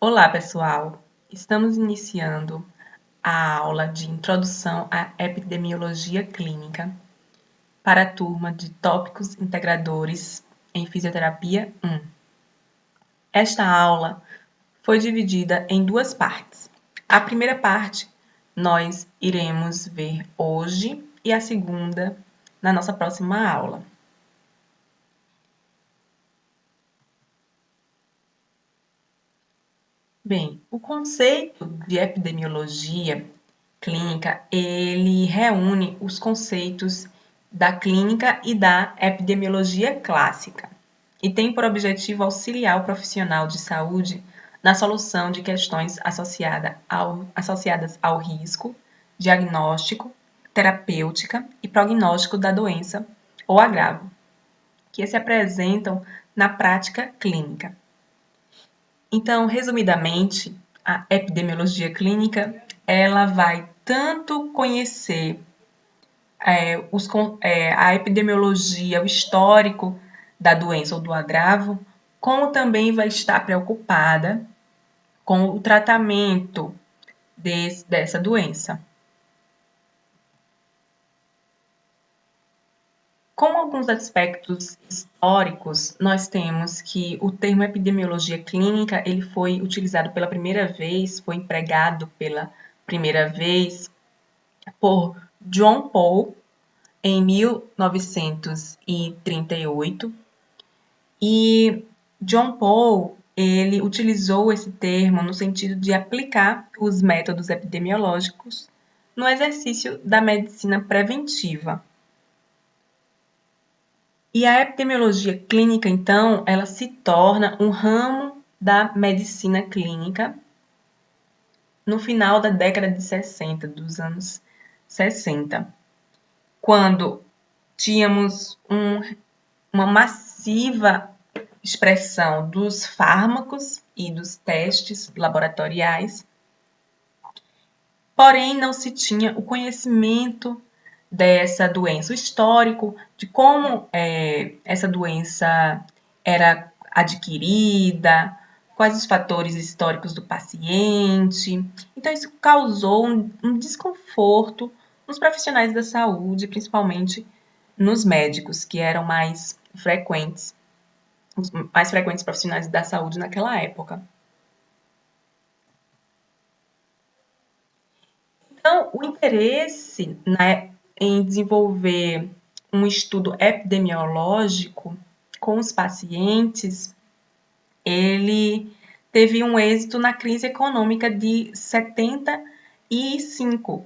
Olá, pessoal! Estamos iniciando a aula de Introdução à Epidemiologia Clínica para a turma de Tópicos Integradores em Fisioterapia 1. Esta aula foi dividida em duas partes. A primeira parte nós iremos ver hoje e a segunda na nossa próxima aula. Bem, o conceito de epidemiologia clínica, ele reúne os conceitos da clínica e da epidemiologia clássica e tem por objetivo auxiliar o profissional de saúde na solução de questões associadas ao risco, diagnóstico, terapêutica e prognóstico da doença ou agravo, que se apresentam na prática clínica. Então, resumidamente, a epidemiologia clínica, ela vai tanto conhecer a epidemiologia, o histórico da doença ou do agravo, como também vai estar preocupada com o tratamento dessa doença. Com alguns aspectos históricos, nós temos que o termo epidemiologia clínica, ele foi utilizado pela primeira vez, foi empregado pela primeira vez por John Paul em 1938, e John Paul, ele utilizou esse termo no sentido de aplicar os métodos epidemiológicos no exercício da medicina preventiva. E a epidemiologia clínica, então, ela se torna um ramo da medicina clínica no final da década de 60, dos anos 60, quando tínhamos uma massiva expressão dos fármacos e dos testes laboratoriais, porém não se tinha o conhecimento dessa doença, o histórico de como essa doença era adquirida, quais os fatores históricos do paciente. Então, isso causou um desconforto nos profissionais da saúde, principalmente nos médicos, que eram os mais frequentes profissionais da saúde naquela época. Então, o interesse em desenvolver um estudo epidemiológico com os pacientes, ele teve um êxito na crise econômica de 75,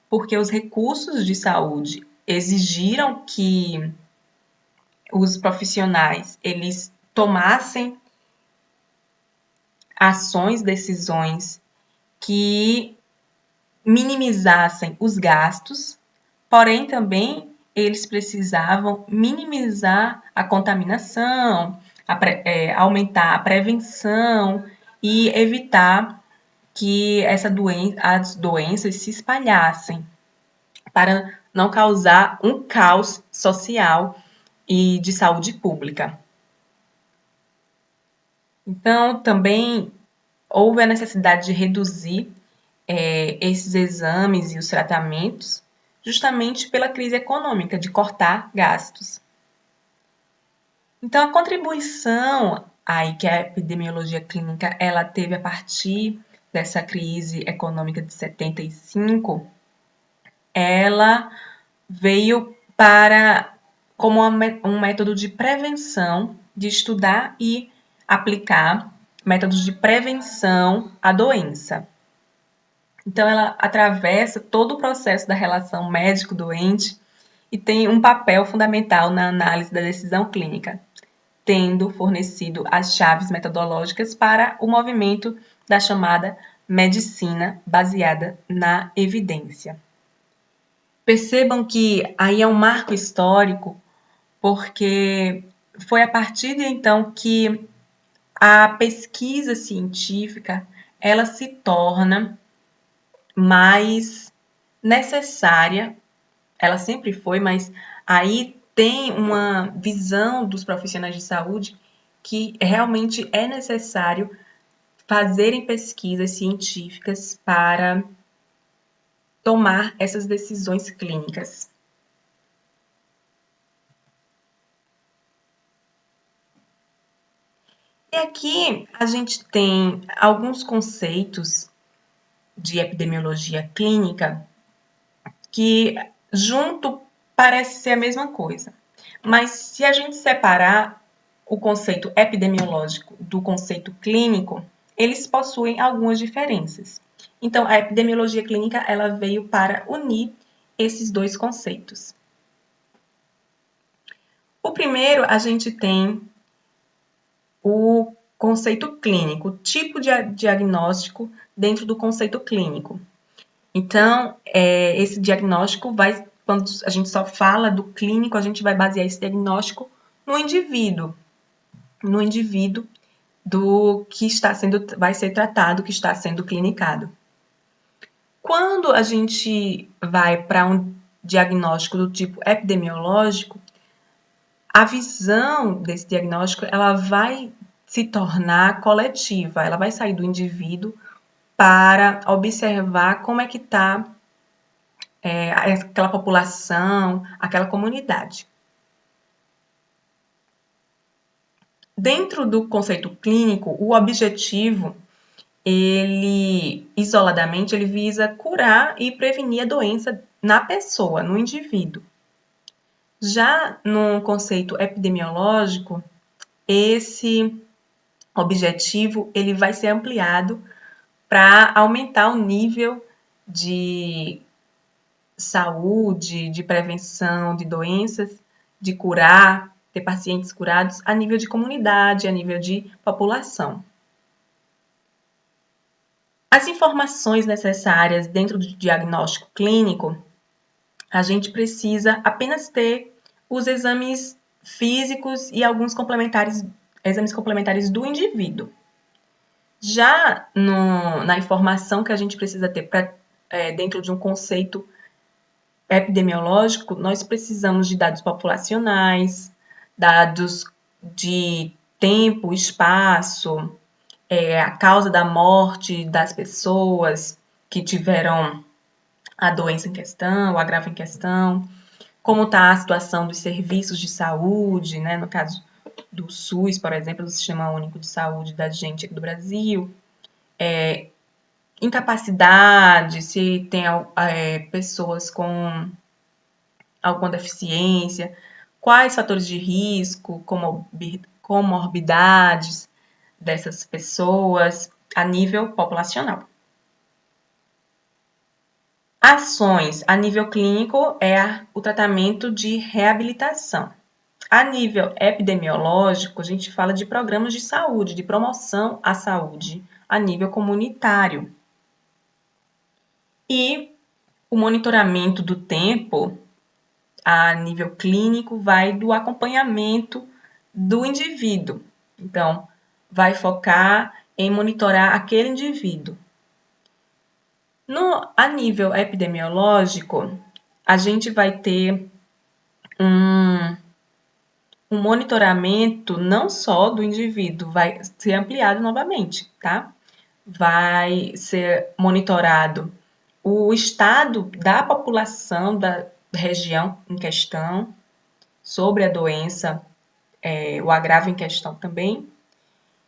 porque os recursos de saúde exigiram que os profissionais eles tomassem ações, decisões que minimizassem os gastos, porém também eles precisavam minimizar a contaminação, aumentar a prevenção e evitar que as doenças se espalhassem, para não causar um caos social e de saúde pública. Então, também houve a necessidade de reduzir esses exames e os tratamentos, justamente pela crise econômica, de cortar gastos. Então, a contribuição aí que a epidemiologia clínica ela teve a partir dessa crise econômica de 75, ela veio como um método de prevenção, de estudar e aplicar métodos de prevenção à doença. Então, ela atravessa todo o processo da relação médico-doente e tem um papel fundamental na análise da decisão clínica, tendo fornecido as chaves metodológicas para o movimento da chamada medicina baseada na evidência. Percebam que aí é um marco histórico, porque foi a partir de então que a pesquisa científica ela se torna mais necessária, ela sempre foi, mas aí tem uma visão dos profissionais de saúde que realmente é necessário fazerem pesquisas científicas para tomar essas decisões clínicas. E aqui a gente tem alguns conceitos de epidemiologia clínica que junto parece ser a mesma coisa. Mas se a gente separar o conceito epidemiológico do conceito clínico, eles possuem algumas diferenças. Então, a epidemiologia clínica ela veio para unir esses dois conceitos. O primeiro, a gente tem o conceito clínico, o tipo de diagnóstico dentro do conceito clínico. Então, esse diagnóstico vai, quando a gente só fala do clínico, a gente vai basear esse diagnóstico no indivíduo do que vai ser tratado, que está sendo clinicado. Quando a gente vai para um diagnóstico do tipo epidemiológico, a visão desse diagnóstico ela vai se tornar coletiva, ela vai sair do indivíduo para observar como é que está aquela população, aquela comunidade. Dentro do conceito clínico, o objetivo, ele, isoladamente, ele visa curar e prevenir a doença na pessoa, no indivíduo. Já no conceito epidemiológico, esse objetivo ele vai ser ampliado para aumentar o nível de saúde, de prevenção de doenças, de curar, ter pacientes curados a nível de comunidade, a nível de população. As informações necessárias dentro do diagnóstico clínico, a gente precisa apenas ter os exames físicos e alguns exames complementares do indivíduo. Já na informação que a gente precisa ter dentro de um conceito epidemiológico, nós precisamos de dados populacionais, dados de tempo, espaço, a causa da morte das pessoas que tiveram a doença em questão, o agravo em questão, como está a situação dos serviços de saúde, né, no caso do SUS, por exemplo, do Sistema Único de Saúde da gente aqui do Brasil, incapacidade, se tem pessoas com alguma deficiência, quais fatores de risco, comorbidades dessas pessoas a nível populacional. Ações a nível clínico é o tratamento de reabilitação. A nível epidemiológico, a gente fala de programas de saúde, de promoção à saúde a nível comunitário. E o monitoramento do tempo a nível clínico vai do acompanhamento do indivíduo. Então, vai focar em monitorar aquele indivíduo. A nível epidemiológico, a gente vai ter um monitoramento não só do indivíduo, vai ser ampliado novamente, tá? Vai ser monitorado o estado da população da região em questão, sobre a doença, o agravo em questão também,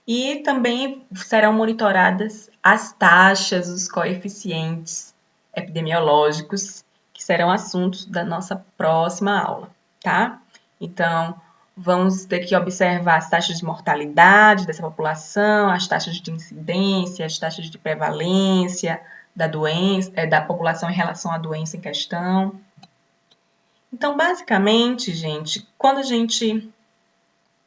e também serão monitoradas as taxas, os coeficientes epidemiológicos, que serão assuntos da nossa próxima aula, tá? Então, vamos ter que observar as taxas de mortalidade dessa população, as taxas de incidência, as taxas de prevalência da doença, da população em relação à doença em questão. Então, basicamente, gente, quando a gente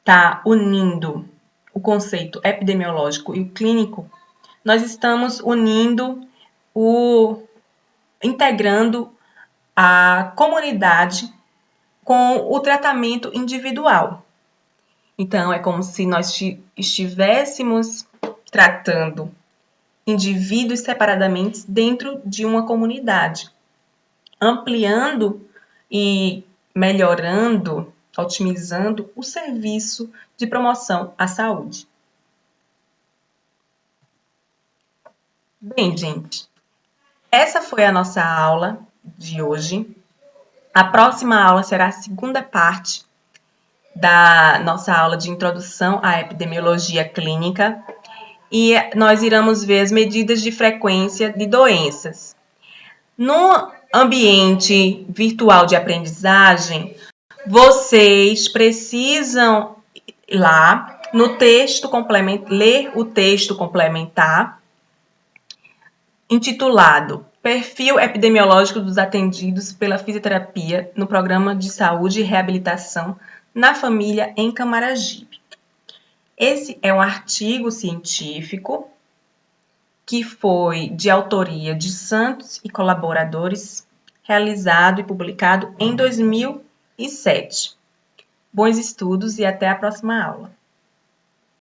está unindo o conceito epidemiológico e o clínico, nós estamos integrando a comunidade com o tratamento individual. Então, é como se nós estivéssemos tratando indivíduos separadamente dentro de uma comunidade, ampliando e melhorando, otimizando o serviço de promoção à saúde. Bem, gente, essa foi a nossa aula de hoje. A próxima aula será a segunda parte da nossa aula de introdução à epidemiologia clínica e nós iremos ver as medidas de frequência de doenças. No ambiente virtual de aprendizagem, vocês precisam lá no texto complementar, ler o texto complementar intitulado Perfil epidemiológico dos atendidos pela fisioterapia no programa de saúde e reabilitação na família em Camaragibe. Esse é um artigo científico que foi de autoria de Santos e colaboradores, realizado e publicado em 2007. Bons estudos e até a próxima aula.